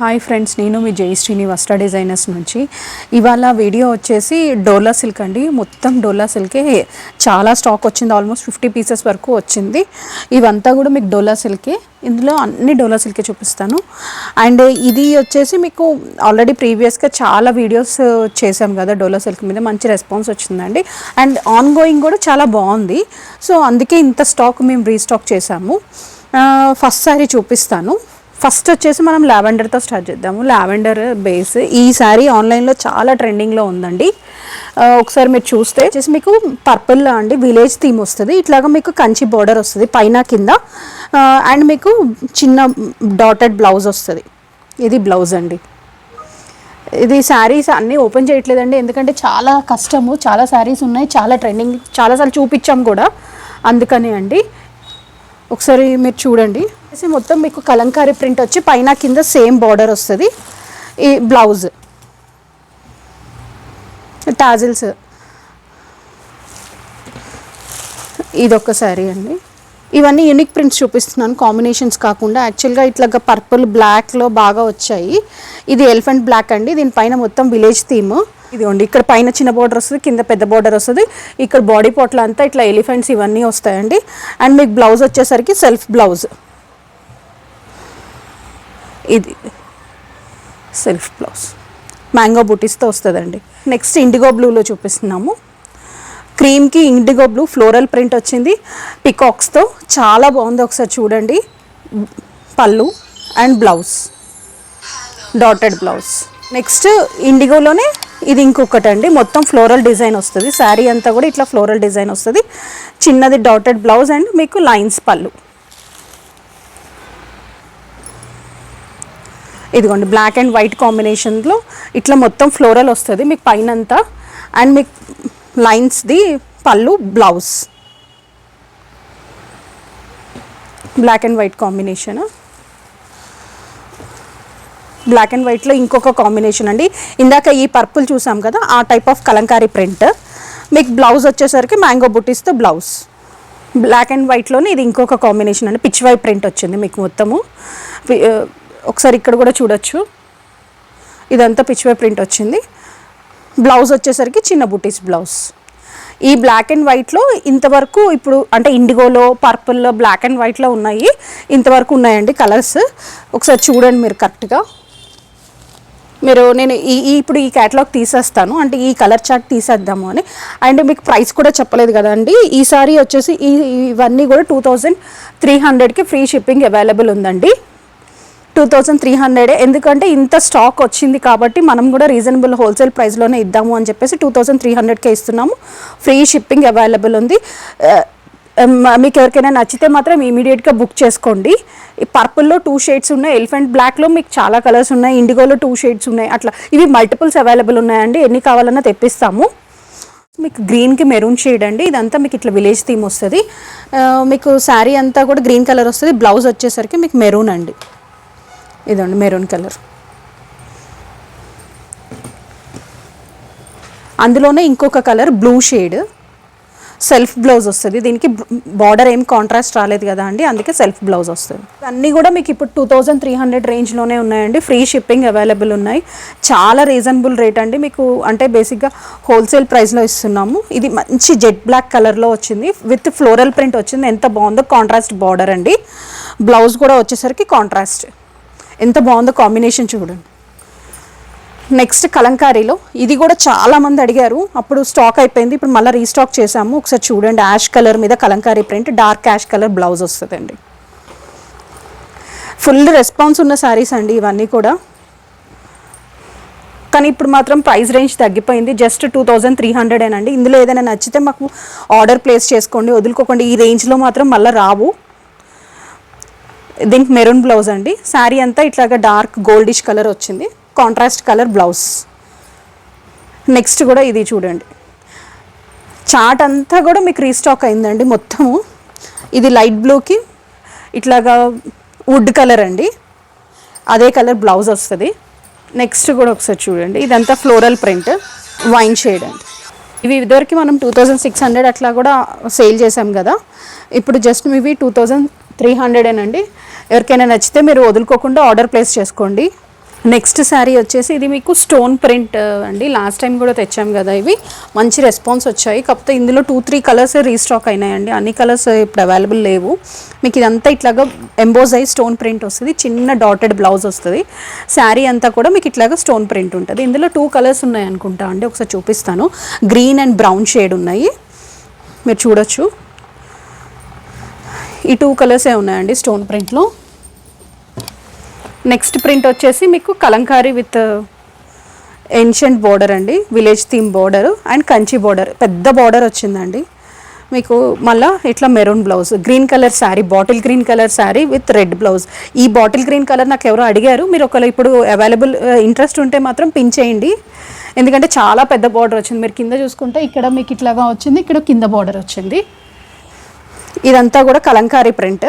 Hi friends, నేను మీ జయశ్రీని వస్త్ర designers నుంచి. ఇవాళ వీడియో వచ్చేసి డోలా సిల్క్ అండి. మొత్తం డోలా సిల్కే చాలా స్టాక్ వచ్చింది, ఆల్మోస్ట్ 50 పీసెస్ వరకు వచ్చింది. ఇవంతా కూడా మీకు డోలా సిల్కే, ఇందులో అన్ని డోలా సిల్కే చూపిస్తాను. అండ్ ఇది వచ్చేసి మీకు ఆల్రెడీ ప్రీవియస్గా చాలా వీడియోస్ చేసాం కదా డోలా సిల్క్ మీద, మంచి రెస్పాన్స్ వచ్చిందండి. అండ్ ఆన్ గోయింగ్ కూడా చాలా బాగుంది. సో అందుకే ఇంత స్టాక్ మేము రీస్టాక్ చేసాము. ఫస్ట్ సారీ చూపిస్తాను. ఫస్ట్ వచ్చేసి మనం లావెండర్తో స్టార్ట్ చేద్దాము. లావెండర్ బేస్ ఈ శారీ ఆన్లైన్లో చాలా ట్రెండింగ్లో ఉందండి. ఒకసారి మీరు చూస్తే వచ్చేసి మీకు పర్పుల్లో అండి విలేజ్ థీమ్ వస్తుంది. ఇట్లాగా మీకు కంచి బార్డర్ వస్తుంది పైన కింద. అండ్ మీకు చిన్న డాటెడ్ బ్లౌజ్ వస్తుంది. ఇది బ్లౌజ్ అండి. ఇది శారీస్ అన్నీ ఓపెన్ చేయట్లేదండి, ఎందుకంటే చాలా కష్టము. చాలా శారీస్ ఉన్నాయి, చాలా ట్రెండింగ్, చాలాసార్లు చూపించాం కూడా, అందుకని అండి. ఒకసారి మీరు చూడండి. మొత్తం మీకు కలంకారీ ప్రింట్ వచ్చి పైన కింద సేమ్ బార్డర్ వస్తుంది. ఈ బ్లౌజ్ టాజిల్స్, ఇదొక శారీ అండి. ఇవన్నీ యూనిక్ ప్రింట్స్ చూపిస్తున్నాను, కాంబినేషన్స్ కాకుండా. యాక్చువల్గా ఇట్లాగా పర్పుల్ బ్లాక్లో బాగా వచ్చాయి. ఇది ఎలిఫెంట్ బ్లాక్ అండి. దీనిపైన మొత్తం విలేజ్ థీమ్. ఇదిగోండి, ఇక్కడ పైన చిన్న బార్డర్ వస్తుంది, కింద పెద్ద బార్డర్ వస్తుంది. ఇక్కడ బాడీ పార్ట్లో అంతా ఇట్లా ఎలిఫెంట్స్ ఇవన్నీ వస్తాయండి. అండ్ మీకు బ్లౌజ్ వచ్చేసరికి సెల్ఫ్ బ్లౌజ్. ఇది సెల్ఫ్ బ్లౌజ్ మ్యాంగో బూటీస్తో వస్తుందండి. నెక్స్ట్ ఇండిగో బ్లూలో చూపిస్తున్నాము. క్రీమ్కి ఇండిగో బ్లూ ఫ్లోరల్ ప్రింట్ వచ్చింది పికాక్స్తో, చాలా బాగుంది. ఒకసారి చూడండి. పళ్ళు and blouse dotted blouse. Next ఇండిగోలోనే ఇది ఇంకొకటి అండి, మొత్తం ఫ్లోరల్ డిజైన్ వస్తుంది. శారీ అంతా కూడా ఇట్లా ఫ్లోరల్ డిజైన్ వస్తుంది. చిన్నది డాటెడ్ బ్లౌజ్ అండ్ మీకు లైన్స్ పళ్ళు. ఇదిగోండి బ్లాక్ అండ్ వైట్ కాంబినేషన్లో ఇట్లా మొత్తం ఫ్లోరల్ వస్తుంది మీకు పైన అంతా. అండ్ మీకు లైన్స్ది పళ్ళు, blouse black and white combination. Black and వైట్లో ఇంకొక కాంబినేషన్ అండి. ఇందాక ఈ పర్పుల్ చూసాం కదా, ఆ టైప్ ఆఫ్ కలంకారీ ప్రింట్. మీకు బ్లౌజ్ వచ్చేసరికి మ్యాంగో బుటీస్తో బ్లౌజ్. బ్లాక్ అండ్ వైట్లోనే ఇది ఇంకొక కాంబినేషన్ అండి. పిచ్ వై ప్రింట్ వచ్చింది మీకు మొత్తము. ఒకసారి ఇక్కడ కూడా చూడొచ్చు, ఇదంతా పిచ్ వై ప్రింట్ వచ్చింది. బ్లౌజ్ వచ్చేసరికి చిన్న బుటీస్ బ్లౌజ్. ఈ బ్లాక్ అండ్ వైట్లో ఇంతవరకు ఇప్పుడు అంటే ఇండిగోలో, పర్పుల్లో, బ్లాక్ అండ్ వైట్లో ఉన్నాయి, ఇంతవరకు ఉన్నాయండి కలర్స్. ఒకసారి చూడండి మీరు కరెక్ట్గా. నేను ఇప్పుడు ఈ క్యాటలాగ్ తీసేస్తాను, అంటే ఈ కలర్ చార్ట్ తీసేద్దాము అని. అండ్ మీకు ప్రైస్ కూడా చెప్పలేదు కదండి. ఈ సారీ వచ్చేసి ఇవన్నీ కూడా 2300కి ఫ్రీ షిప్పింగ్ అవైలబుల్ ఉందండి. 2300, ఎందుకంటే ఇంత స్టాక్ వచ్చింది కాబట్టి మనం కూడా రీజనబుల్ హోల్సేల్ ప్రైస్లోనే ఇద్దాము అని చెప్పేసి 2300కే ఇస్తున్నాము. ఫ్రీ షిప్పింగ్ అవైలబుల్ ఉంది. మీకు ఎవరికైనా నచ్చితే మాత్రం ఇమీడియట్గా బుక్ చేసుకోండి. ఈ పర్పుల్లో 2 షేడ్స్ ఉన్నాయి, ఎలిఫెంట్ బ్లాక్లో మీకు చాలా కలర్స్ ఉన్నాయి, ఇండిగోలో 2 షేడ్స్ ఉన్నాయి. అట్లా ఇవి మల్టిపుల్స్ అవైలబుల్ ఉన్నాయండి. ఎన్ని కావాలన్నా తెప్పిస్తాము. మీకు గ్రీన్కి మెరూన్ షేడ్ అండి. ఇదంతా మీకు ఇట్లా విలేజ్ థీమ్ వస్తుంది. మీకు శారీ అంతా కూడా గ్రీన్ కలర్ వస్తుంది. బ్లౌజ్ వచ్చేసరికి మీకు మెరూన్ అండి. ఇదండి మెరూన్ కలర్. అందులోనే ఇంకొక colour blue shade, self blouse వస్తుంది. దీనికి బార్డర్ ఏం కాంట్రాస్ట్ రాలేదు కదా అండి, అందుకే సెల్ఫ్ బ్లౌజ్ వస్తుంది. అన్నీ కూడా మీకు ఇప్పుడు 2300 రేంజ్లోనే ఉన్నాయండి. ఫ్రీ షిప్పింగ్ అవైలబుల్ ఉన్నాయి. చాలా రీజనబుల్ రేట్ అండి. మీకు అంటే బేసిక్గా హోల్సేల్ ప్రైస్లో ఇస్తున్నాము. ఇది మంచి జెట్ బ్లాక్ కలర్లో వచ్చింది, విత్ ఫ్లోరల్ ప్రింట్ వచ్చింది. ఎంత బాగుందో, కాంట్రాస్ట్ బార్డర్ అండి. బ్లౌజ్ కూడా వచ్చేసరికి కాంట్రాస్ట్. ఎంత బాగుందో కాంబినేషన్ చూడండి. నెక్స్ట్ కలంకారీలో ఇది కూడా చాలామంది అడిగారు, అప్పుడు స్టాక్ అయిపోయింది, ఇప్పుడు మళ్ళీ రీస్టాక్ చేసాము. ఒకసారి చూడండి. యాష్ కలర్ మీద Kalamkari print, dark ash colour blouse వస్తుందండి. ఫుల్ రెస్పాన్స్ ఉన్న శారీస్ అండి ఇవన్నీ కూడా. కానీ ఇప్పుడు మాత్రం ప్రైస్ రేంజ్ తగ్గిపోయింది. జస్ట్ 2300 అండి. ఇందులో ఏదైనా నచ్చితే మాకు ఆర్డర్ ప్లేస్ చేసుకోండి, వదులుకోకండి. ఈ రేంజ్లో మాత్రం మళ్ళీ రావు. దీనికి మెరూన్ బ్లౌజ్ అండి. శారీ అంతా ఇట్లాగా డార్క్ గోల్డిష్ కలర్ వచ్చింది, కాంట్రాస్ట్ కలర్ బ్లౌజ్. నెక్స్ట్ కూడా ఇది చూడండి. చార్ట్ అంతా కూడా మీకు రీస్టాక్ అయిందండి మొత్తము. ఇది లైట్ బ్లూకి ఇట్లాగా వుడ్ కలర్ అండి, అదే కలర్ బ్లౌజ్ వస్తుంది. నెక్స్ట్ కూడా ఒకసారి చూడండి. ఇదంతా ఫ్లోరల్ ప్రింట్, వైన్ షేడ్ అండి. ఇవి ఇదివరకు మనం 2600 అట్లా కూడా సేల్ చేసాం కదా, ఇప్పుడు జస్ట్ ఇవి 2300 అండి. ఎవరికైనా నచ్చితే మీరు వదులుకోకుండా ఆర్డర్ ప్లేస్ చేసుకోండి. నెక్స్ట్ శారీ వచ్చేసి ఇది మీకు స్టోన్ ప్రింట్ అండి. లాస్ట్ టైం కూడా తెచ్చాం కదా, ఇవి మంచి రెస్పాన్స్ వచ్చాయి. కాకపోతే ఇందులో 2-3 కలర్స్ రీస్టాక్ అయినాయండి, అన్ని కలర్స్ ఇప్పుడు అవైలబుల్ లేవు. మీకు ఇదంతా ఇట్లాగా ఎంబోజ్ అయ్యి స్టోన్ ప్రింట్ వస్తుంది, చిన్న డాటెడ్ బ్లౌజ్ వస్తుంది. శారీ అంతా కూడా మీకు ఇట్లాగా స్టోన్ ప్రింట్ ఉంటుంది. ఇందులో 2 కలర్స్ ఉన్నాయి అనుకుంటా అండి, ఒకసారి చూపిస్తాను. గ్రీన్ అండ్ బ్రౌన్ షేడ్ ఉన్నాయి, మీరు చూడొచ్చు. ఈ 2 కలర్సే ఉన్నాయండి స్టోన్ ప్రింట్లో. నెక్స్ట్ ప్రింట్ వచ్చేసి మీకు కలంకారీ విత్ ఏన్షియంట్ బోర్డర్ అండి, village theme border and Kanchi border, పెద్ద బోర్డర్ వచ్చిందండి మీకు. మళ్ళీ ఇట్లా maroon blouse, green colour sari, bottle green colour sari with red blouse. ఈ బాటిల్ గ్రీన్ కలర్ నాకు ఎవరో అడిగారు, మీరు ఒకవేళ ఇప్పుడు అవైలబుల్ ఇంట్రెస్ట్ ఉంటే మాత్రం పిన్ చేయండి, ఎందుకంటే చాలా పెద్ద బార్డర్ వచ్చింది. మీరు కింద చూసుకుంటే ఇక్కడ మీకు ఇట్లాగా వచ్చింది, ఇక్కడ కింద బార్డర్ వచ్చింది. ఇదంతా కూడా Kalamkari print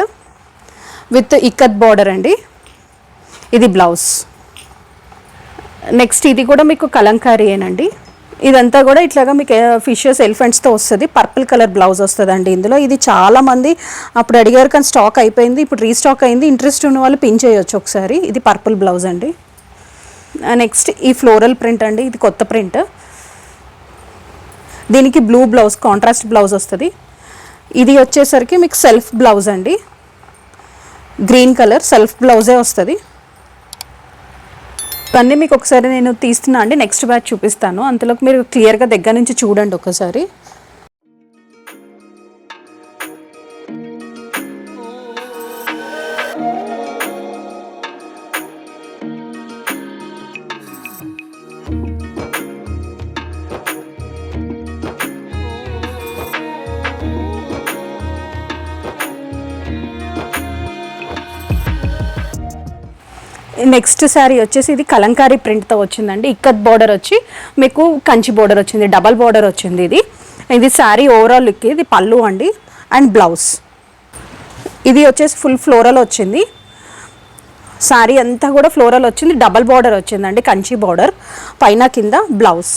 with ikat border అండి. ఇది బ్లౌజ్. నెక్స్ట్ ఇది కూడా మీకు కలంకారీ ఏనండి. ఇదంతా కూడా ఇట్లాగా మీకు ఫిషెస్ ఎలిఫెంట్స్తో వస్తుంది, పర్పుల్ కలర్ బ్లౌజ్ వస్తుందండి ఇందులో. ఇది చాలామంది అప్పుడు అడిగారు కానీ స్టాక్ అయిపోయింది, ఇప్పుడు రీస్టాక్ అయింది. ఇంట్రెస్ట్ ఉన్న వాళ్ళు పిన్ చేయొచ్చు ఒకసారి. ఇది పర్పుల్ బ్లౌజ్ అండి. నెక్స్ట్ ఈ ఫ్లోరల్ ప్రింట్ అండి, ఇది కొత్త ప్రింట్. దీనికి బ్లూ బ్లౌజ్, కాంట్రాస్ట్ బ్లౌజ్ వస్తుంది. ఇది వచ్చేసరికి మీకు సెల్ఫ్ బ్లౌజ్ అండి, గ్రీన్ కలర్ సెల్ఫ్ బ్లౌజే వస్తుంది. ఇవన్నీ మీకు ఒకసారి నేను తీస్తున్నా అండి, నెక్స్ట్ బ్యాచ్ చూపిస్తాను, అంతలోకి మీరు క్లియర్గా దగ్గర నుంచి చూడండి ఒకసారి. నెక్స్ట్ శారీ వచ్చేసి ఇది కలంకారీ ప్రింట్తో వచ్చిందండి. ఇక్కత్ బార్డర్ వచ్చి మీకు కంచి బార్డర్ వచ్చింది, డబల్ బార్డర్ వచ్చింది. ఇది శారీ ఓవరాల్ లుక్. ఇది పళ్ళు అండి అండ్ బ్లౌజ్. ఇది వచ్చేసి ఫుల్ ఫ్లోరల్ వచ్చింది, శారీ అంతా కూడా ఫ్లోరల్ వచ్చింది, డబల్ బార్డర్ వచ్చిందండి, కంచి బార్డర్ పైన కింద బ్లౌజ్.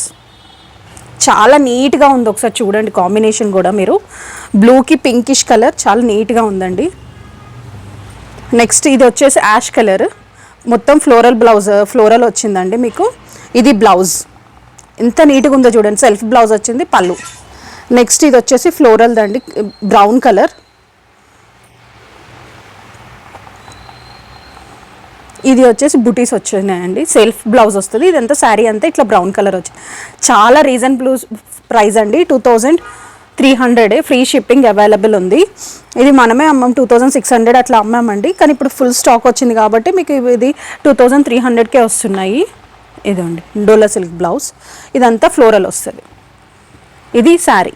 చాలా నీట్గా ఉంది, ఒకసారి చూడండి కాంబినేషన్ కూడా మీరు. బ్లూకి పింకిష్ కలర్ చాలా నీట్గా ఉందండి. నెక్స్ట్ ఇది వచ్చేసి యాష్ కలర్, మొత్తం ఫ్లోరల్ బ్లౌజ్, ఫ్లోరల్ వచ్చిందండి మీకు. ఇది బ్లౌజ్ ఎంత నీట్గా ఉందో చూడండి, సెల్ఫ్ బ్లౌజ్ వచ్చింది, పళ్ళు. నెక్స్ట్ ఇది వచ్చేసి ఫ్లోరల్ దండి, బ్రౌన్ కలర్. ఇది వచ్చేసి బుటీస్ వచ్చినాయండి, సెల్ఫ్ బ్లౌజ్ వస్తుంది. ఇదంతా శారీ అంతా ఇట్లా బ్రౌన్ కలర్ వచ్చింది. చాలా రీజనబుల్ ప్రైస్ అండి, 2300, ఫ్రీ షిప్పింగ్ అవైలబుల్ ఉంది. ఇది మనమే అమ్మాం 2600 అట్లా అమ్మామండి, కానీ ఇప్పుడు ఫుల్ స్టాక్ వచ్చింది కాబట్టి మీకు ఇది 2300కే వస్తున్నాయి. ఇదండి డోలా సిల్క్ బ్లౌజ్, ఇదంతా ఫ్లోరల్ వస్తుంది. ఇది శారీ.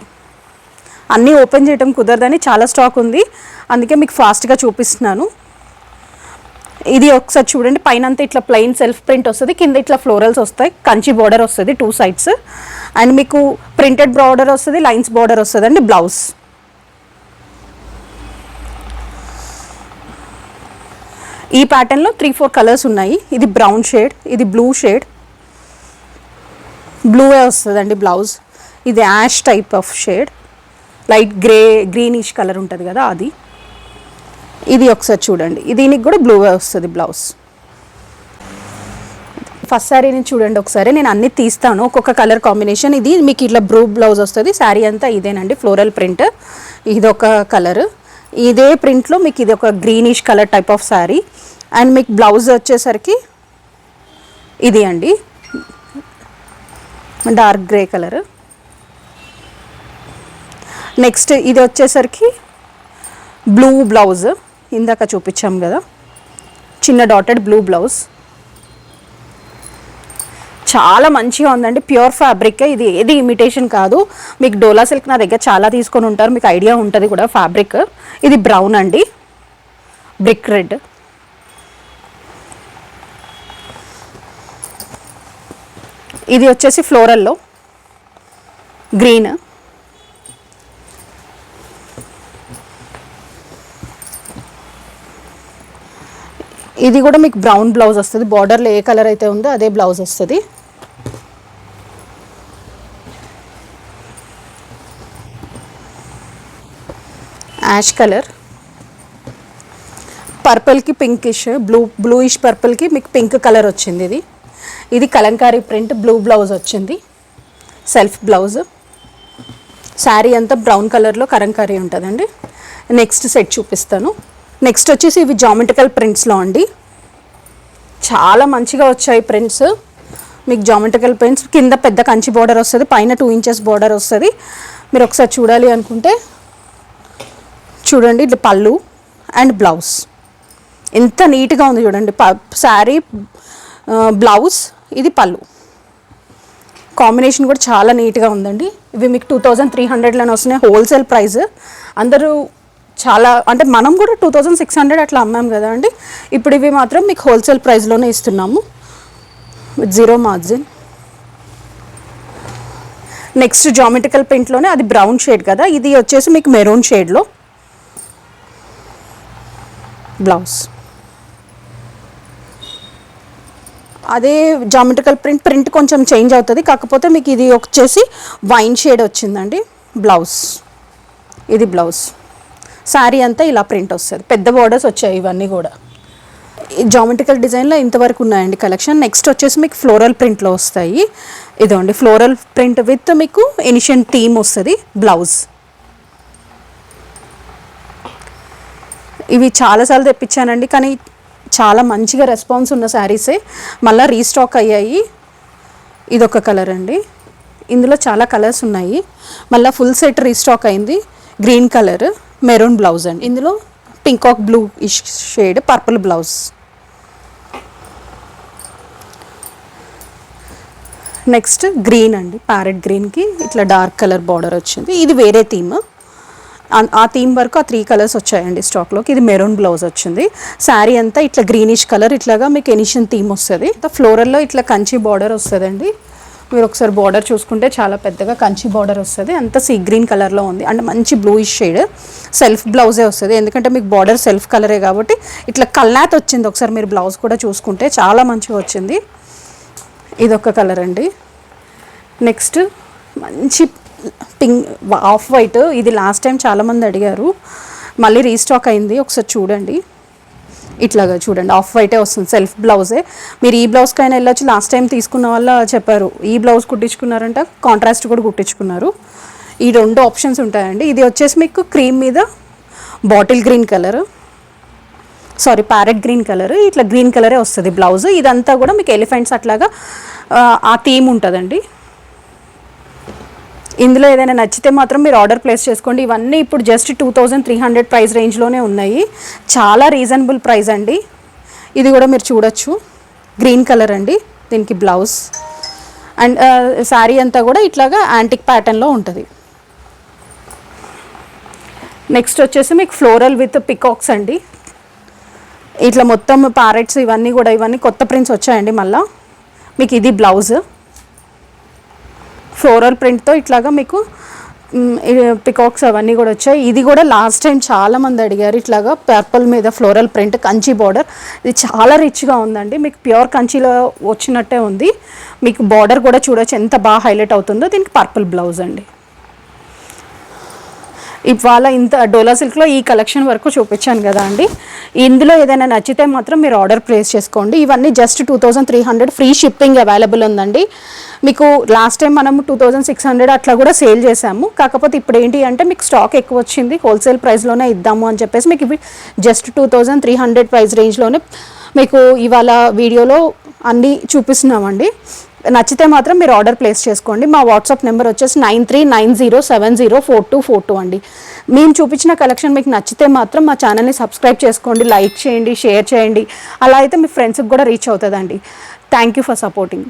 అన్నీ ఓపెన్ చేయడం కుదరదని చాలా స్టాక్ ఉంది, అందుకే మీకు ఫాస్ట్గా చూపిస్తున్నాను. ఇది ఒకసారి చూడండి, పైన అంతా ఇట్లా ప్లెయిన్ సెల్ఫ్ ప్రింట్ వస్తుంది, కింద ఇట్లా ఫ్లోరల్స్ వస్తాయి, కంచి బార్డర్ వస్తుంది 2 సైడ్స్, అండ్ మీకు ప్రింటెడ్ బార్డర్ వస్తుంది, లైన్స్ బార్డర్ వస్తుంది అండి. బ్లౌజ్ ఈ ప్యాటర్న్లో 3-4 కలర్స్ ఉన్నాయి. ఇది బ్రౌన్ షేడ్, ఇది బ్లూ షేడ్, బ్లూవే వస్తుందండి బ్లౌజ్. ఇది ash type of shade, light greenish colour ఉంటుంది కదా అది. ఇది ఒకసారి చూడండి, దీనికి కూడా బ్లూవే వస్తుంది బ్లౌజ్. ఫస్ట్ శారీని చూడండి ఒకసారి, నేను అన్ని తీస్తాను ఒక్కొక్క కలర్ కాంబినేషన్. ఇది మీకు ఇట్లా బ్లూ బ్లౌజ్ వస్తుంది, శారీ అంతా ఇదేనండి ఫ్లోరల్ ప్రింట్. ఇది ఒక కలర్, ఇదే ప్రింట్లో మీకు ఇది ఒక greenish colour type of sari, and మీకు బ్లౌజ్ వచ్చేసరికి ఇది అండి డార్క్ గ్రే కలర్. నెక్స్ట్ ఇది వచ్చేసరికి బ్లూ బ్లౌజ్, ఇందాక చూపించాం కదా చిన్న డాటెడ్ బ్లూ బ్లౌజ్. చాలా మంచిగా ఉందండి, ప్యూర్ ఫ్యాబ్రిక్. ఇది ఏది ఇమిటేషన్ కాదు. మీకు డోలా సిల్క్ నా దగ్గర చాలా తీసుకొని ఉంటారు, మీకు ఐడియా ఉంటుంది కూడా ఫ్యాబ్రిక్. ఇది బ్రౌన్ అండి, బ్రిక్ రెడ్. ఇది వచ్చేసి ఫ్లోరల్లో గ్రీన్. ఇది కూడా మీకు బ్రౌన్ బ్లౌజ్ వస్తుంది, బార్డర్లో ఏ కలర్ అయితే ఉందో అదే బ్లౌజ్ వస్తుంది. యాష్ కలర్, పర్పుల్కి పింకిష్ బ్లూయిష్ పర్పుల్కి మీకు పింక్ కలర్ వచ్చింది. ఇది కలంకారీ ప్రింట్, బ్లూ బ్లౌజ్ వచ్చింది, సెల్ఫ్ బ్లౌజ్. శారీ అంతా బ్రౌన్ కలర్లో కలంకారీ ఉంటుందండి. నెక్స్ట్ సెట్ చూపిస్తాను. నెక్స్ట్ వచ్చేసి ఇవి జామెట్రికల్ ప్రింట్స్లో అండి. చాలా మంచిగా వచ్చాయి ప్రింట్స్. మీకు జామెట్రికల్ ప్రింట్స్ కింద పెద్ద కంచి బోర్డర్ వస్తుంది, పైన 2 ఇంచెస్ బోర్డర్ వస్తుంది. మీరు ఒకసారి చూడాలి అనుకుంటే చూడండి. ఇది పళ్ళు అండ్ బ్లౌజ్ ఎంత నీట్గా ఉంది చూడండి. శారీ, బ్లౌజ్, ఇది పళ్ళు కాంబినేషన్ కూడా చాలా నీట్గా ఉందండి. ఇవి మీకు 2300లోనే వస్తున్నాయి. Wholesale price. అందరూ చాలా అంటే మనం కూడా 2600 అట్లా అమ్మాం కదా అండి. ఇప్పుడు ఇవి మాత్రం మీకు హోల్సేల్ ప్రైస్లోనే ఇస్తున్నాము విత్ 0 మార్జిన్. నెక్స్ట్ జామెట్రికల్ ప్రింట్లోనే అది బ్రౌన్ షేడ్ కదా, ఇది వచ్చేసి మీకు మెరూన్ షేడ్లో బ్లౌజ్. అదే జామెట్రికల్ ప్రింట్ కొంచెం చేంజ్ అవుతుంది, కాకపోతే మీకు ఇది వచ్చేసి వైన్ షేడ్ వచ్చిందండి బ్లౌజ్. ఇది బ్లౌజ్. శారీ అంతా ఇలా ప్రింట్ వస్తుంది, పెద్ద బోర్డర్స్ వచ్చాయి ఇవన్నీ కూడా. జామెట్రికల్ డిజైన్లో ఇంతవరకు ఉన్నాయండి కలెక్షన్. నెక్స్ట్ వచ్చేసి మీకు ఫ్లోరల్ ప్రింట్లో వస్తాయి. ఇదండి ఫ్లోరల్ ప్రింట్ విత్ మీకు ఎనిషియన్ థీమ్ వస్తుంది బ్లౌజ్. ఇవి చాలాసార్లు తెప్పించానండి, కానీ చాలా మంచిగా రెస్పాన్స్ ఉన్న శారీసే, మళ్ళీ రీస్టాక్ అయ్యాయి. ఇదొక కలర్ అండి, ఇందులో చాలా కలర్స్ ఉన్నాయి. మళ్ళీ ఫుల్ సెట్ రీస్టాక్ అయింది. గ్రీన్ కలర్, మెరూన్ బ్లౌజ్ అండి. ఇందులో పింకాక్ బ్లూ ఇష్ shade, purple blouse. Next green అండి, ప్యారెట్ గ్రీన్కి ఇట్లా డార్క్ కలర్ బార్డర్ వచ్చింది. ఇది వేరే థీమ్. ఆ థీమ్ వరకు ఆ 3 కలర్స్ వచ్చాయండి స్టాక్లోకి. ఇది మెరూన్ బ్లౌజ్ వచ్చింది. శారీ అంతా ఇట్లా గ్రీనిష్ కలర్, ఇట్లాగా మీకు ఎనిషియన్ థీమ్ వస్తుంది. ఫ్లోరల్లో ఇట్లా కంచి బార్డర్ వస్తుందండి. మీరు ఒకసారి బార్డర్ చూసుకుంటే చాలా పెద్దగా కంచి బార్డర్ వస్తుంది. అంతా సీ గ్రీన్ కలర్లో ఉంది, అంటే మంచి బ్లూయిష్ షేడ్. సెల్ఫ్ బ్లౌజే వస్తుంది, ఎందుకంటే మీకు బార్డర్ సెల్ఫ్ కలరే కాబట్టి. ఇట్లా కల్నాత్ వచ్చింది, ఒకసారి మీరు బ్లౌజ్ కూడా చూసుకుంటే చాలా మంచిగా వచ్చింది. ఇదొక కలర్ అండి. నెక్స్ట్ మంచి పింక్ ఆఫ్ వైట్. ఇది లాస్ట్ టైం చాలామంది అడిగారు, మళ్ళీ రీస్టాక్ అయింది. ఒకసారి చూడండి, ఇట్లాగా చూడండి, ఆఫ్ వైటే వస్తుంది, సెల్ఫ్ బ్లౌజే. మీరు ఈ బ్లౌజ్కైనా వెళ్ళొచ్చు. లాస్ట్ టైం తీసుకున్న వాళ్ళ చెప్పారు ఈ బ్లౌజ్ కుట్టించుకున్నారంట, కాంట్రాస్ట్ కూడా కుట్టించుకున్నారు. ఈ 2 ఆప్షన్స్ ఉంటాయండి. ఇది వచ్చేసి మీకు క్రీమ్ మీద bottle green colour, sorry parrot green colour, ఇట్లా గ్రీన్ కలరే వస్తుంది బ్లౌజ్. ఇదంతా కూడా మీకు ఎలిఫెంట్స్ అట్లాగా ఆ థీమ్ ఉంటుందండి. ఇందులో ఏదైనా నచ్చితే మాత్రం మీరు ఆర్డర్ ప్లేస్ చేసుకోండి. ఇవన్నీ ఇప్పుడు జస్ట్ 2300 ప్రైస్ రేంజ్లోనే ఉన్నాయి. చాలా రీజనబుల్ ప్రైస్ అండి. ఇది కూడా మీరు చూడొచ్చు, గ్రీన్ కలర్ అండి, దీనికి బ్లౌజ్. అండ్ శారీ అంతా కూడా ఇట్లాగా యాంటిక్ ప్యాటర్న్లో ఉంటుంది. నెక్స్ట్ వచ్చేసి మీకు ఫ్లోరల్ విత్ పికాక్స్ అండి. ఇట్లా మొత్తం ప్యారెట్స్ ఇవన్నీ కొత్త ప్రింట్స్ వచ్చాయండి. మళ్ళీ మీకు ఇది బ్లౌజ్ ఫ్లోరల్ ప్రింట్తో ఇట్లాగా మీకు పికాక్స్ అవన్నీ కూడా వచ్చాయి. ఇది కూడా లాస్ట్ టైం చాలామంది అడిగారు, ఇట్లాగా పర్పుల్ మీద ఫ్లోరల్ ప్రింట్ కంచి బార్డర్. ఇది చాలా రిచ్గా ఉందండి, మీకు ప్యూర్ కంచిలో వచ్చినట్టే ఉంది. మీకు బార్డర్ కూడా చూడొచ్చు ఎంత బాగా హైలైట్ అవుతుందో. దీనికి పర్పుల్ బ్లౌజ్ అండి. ఇవాళ ఇంత డోలా సిల్క్లో ఈ కలెక్షన్ వరకు చూపించాను కదా అండి. ఇందులో ఏదైనా నచ్చితే మాత్రం మీరు ఆర్డర్ ప్లేస్ చేసుకోండి. ఇవన్నీ జస్ట్ 2300 ఫ్రీ షిప్పింగ్ అవైలబుల్ ఉందండి. మీకు లాస్ట్ టైం మనము 2600 అట్లా కూడా సేల్ చేసాము. కాకపోతే ఇప్పుడు ఏంటి అంటే మీకు స్టాక్ ఎక్కువ వచ్చింది, హోల్సేల్ ప్రైస్లోనే ఇద్దాము అని చెప్పేసి మీకు ఇవి జస్ట్ 2300 ప్రైస్ రేంజ్లోనే మీకు ఇవాళ వీడియోలో అన్నీ చూపిస్తున్నామండి. నచ్చితే మాత్రం మీరు ఆర్డర్ ప్లేస్ చేసుకోండి. మా వాట్సాప్ నెంబర్ వచ్చేసి 9390704242 అండి. మేము చూపించిన కలెక్షన్ మీకు నచ్చితే మాత్రం మా ఛానల్ని సబ్స్క్రైబ్ చేసుకోండి, లైక్ చేయండి, షేర్ చేయండి. అలా అయితే మీ ఫ్రెండ్స్కి కూడా రీచ్ అవుతుందండి. Thank you for supporting.